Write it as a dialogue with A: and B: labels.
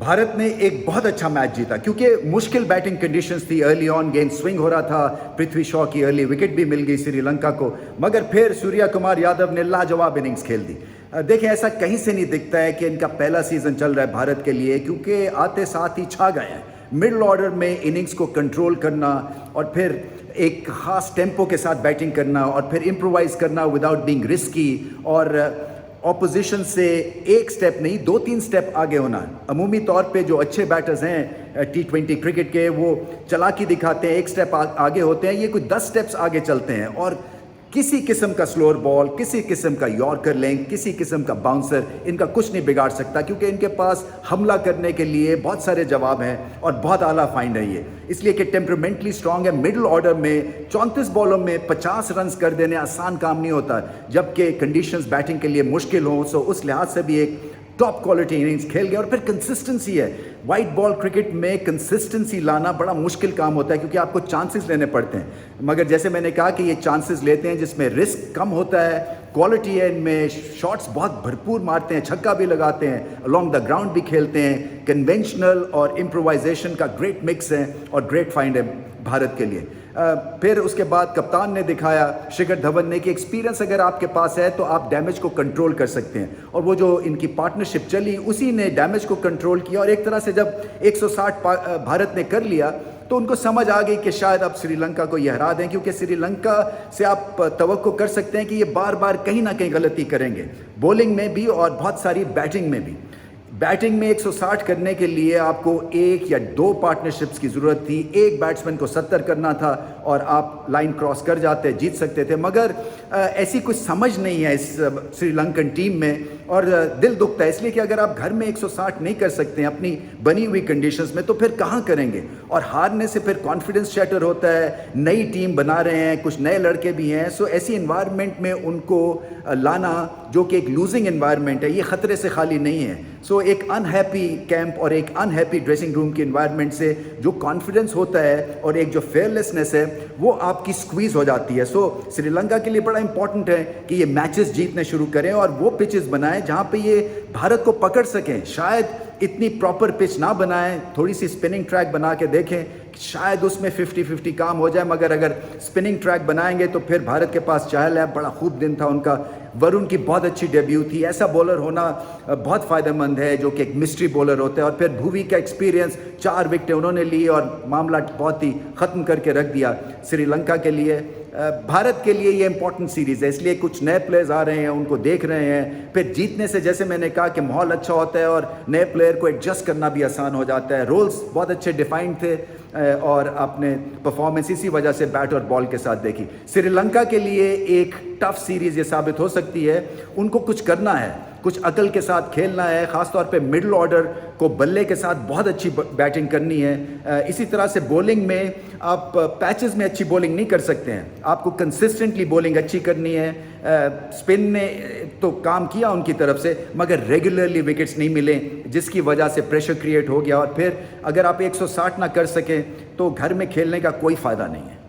A: भारत ने एक बहुत अच्छा मैच जीता क्योंकि मुश्किल बैटिंग कंडीशंस थी। अर्ली ऑन गेंद स्विंग हो रहा था, पृथ्वी शॉ की अर्ली विकेट भी मिल गई श्रीलंका को, मगर फिर सूर्या कुमार यादव ने लाजवाब इनिंग्स खेल दी। देखें, ऐसा कहीं से नहीं दिखता है कि इनका पहला सीजन चल रहा है भारत के लिए, क्योंकि आते साथ ही छा गए हैं। मिडल ऑर्डर में इनिंग्स को कंट्रोल करना और फिर एक खास टेम्पो के साथ बैटिंग करना और फिर इम्प्रोवाइज करना विदाउट बीइंग रिस्की, और ऑपोजिशन से एक स्टेप नहीं 2-3 स्टेप आगे होना। अमूमी तौर पे जो अच्छे बैटर्स हैं T20 क्रिकेट के, वो चालाकी दिखाते हैं, एक स्टेप आगे होते हैं, ये कुछ 10 स्टेप्स आगे चलते हैं और किसी किस्म का स्लोअर बॉल, किसी किस्म का यॉर्कर लेंथ, किसी किस्म का बाउंसर इनका कुछ नहीं बिगाड़ सकता, क्योंकि इनके पास हमला करने के लिए बहुत सारे जवाब हैं और बहुत आला फाइंड है ये, इसलिए कि टेम्परामेंटली स्ट्रांग है। मिडिल ऑर्डर में 34 बॉलों में 50 रन कर देने आसान काम नहीं होता, जबकि कंडीशंस बैटिंग के लिए मुश्किल हों। सो उस लिहाज से भी एक टॉप क्वालिटी इनिंग्स खेल गया। और फिर कंसिस्टेंसी है, वाइट बॉल क्रिकेट में कंसिस्टेंसी लाना बड़ा मुश्किल काम होता है, क्योंकि आपको चांसेस लेने पड़ते हैं, मगर जैसे मैंने कहा कि ये चांसेस लेते हैं जिसमें रिस्क कम होता है, क्वालिटी है इनमें, शॉट्स बहुत भरपूर मारते हैं, छक्का भी लगाते हैं, अलोंग द ग्राउंड भी खेलते हैं, कन्वेंशनल और इम्प्रोवाइजेशन का ग्रेट मिक्स है और ग्रेट फाइंड है भारत के लिए। फिर उसके बाद कप्तान ने दिखाया, शिखर धवन ने, कि एक्सपीरियंस अगर आपके पास है तो आप डैमेज को कंट्रोल कर सकते हैं, और वो जो इनकी पार्टनरशिप चली उसी ने डैमेज को कंट्रोल किया। और एक तरह से जब 160 भारत ने कर लिया तो उनको समझ आ गई कि शायद अब श्रीलंका को ये हरा दें, क्योंकि श्रीलंका से आप तवक्को कर सकते हैं कि ये बार बार कहीं ना कहीं गलती करेंगे, बॉलिंग में भी और बहुत सारी बैटिंग में भी। बैटिंग में 160 करने के लिए आपको 1 या 2 पार्टनरशिप्स की ज़रूरत थी, एक बैट्समैन को 70 करना था और आप लाइन क्रॉस कर जाते, जीत सकते थे, मगर ऐसी कुछ समझ नहीं है इस श्रीलंकन टीम में, और दिल दुखता है इसलिए कि अगर आप घर में 160 नहीं कर सकते हैं अपनी बनी हुई कंडीशंस में, तो फिर कहाँ करेंगे। और हारने से फिर कॉन्फिडेंस शैटर होता है, नई टीम बना रहे हैं, कुछ नए लड़के भी हैं, सो ऐसी इन्वायरमेंट में उनको लाना जो कि एक लूजिंग इन्वायरमेंट है, ये ख़तरे से खाली नहीं है। सो एक अनहैप्पी कैंप और एक अनहैप्पी ड्रेसिंग रूम की इन्वायरमेंट से जो कॉन्फिडेंस होता है और एक जो फेयरलेसनेस है वो आपकी स्क्वीज़ हो जाती है। सो श्रीलंका के लिए बड़ा इंपॉर्टेंट है कि ये मैचेस जीतने शुरू करें और वो पिचेस बनाएं जहाँ पे ये भारत को पकड़ सकें। शायद इतनी प्रॉपर पिच ना बनाएं, थोड़ी सी स्पिनिंग ट्रैक बना के देखें, शायद उसमें 50-50 काम हो जाए, मगर अगर स्पिनिंग ट्रैक बनाएंगे तो फिर भारत के पास चहल है, बड़ा खूब दिन था उनका, वरुण की बहुत अच्छी डेब्यू थी। ऐसा बॉलर होना बहुत फ़ायदेमंद है जो कि एक मिस्ट्री बॉलर होता है। और फिर भुवी का एक्सपीरियंस, 4 विकेटें उन्होंने ली और मामला बहुत ही ख़त्म करके रख दिया श्रीलंका के लिए। भारत के लिए ये इंपॉर्टेंट सीरीज़ है, इसलिए कुछ नए प्लेयर्स आ रहे हैं, उनको देख रहे हैं। फिर जीतने से, जैसे मैंने कहा, कि माहौल अच्छा होता है और नए प्लेयर को एडजस्ट करना भी आसान हो जाता है। रोल्स बहुत अच्छे डिफाइंड थे और आपने परफॉर्मेंस इसी वजह से बैट और बॉल के साथ देखी। श्रीलंका के लिए एक टफ सीरीज़ ये साबित हो सकती है, उनको कुछ करना है, कुछ अकल के साथ खेलना है, ख़ासतौर पे मिडिल ऑर्डर को बल्ले के साथ बहुत अच्छी बैटिंग करनी है। इसी तरह से बॉलिंग में आप पैचेस में अच्छी बॉलिंग नहीं कर सकते हैं, आपको कंसिस्टेंटली बॉलिंग अच्छी करनी है। स्पिन ने तो काम किया उनकी तरफ से, मगर रेगुलरली विकेट्स नहीं मिले, जिसकी वजह से प्रेशर क्रिएट हो गया। और फिर अगर आप 160 ना कर सकें तो घर में खेलने का कोई फ़ायदा नहीं है।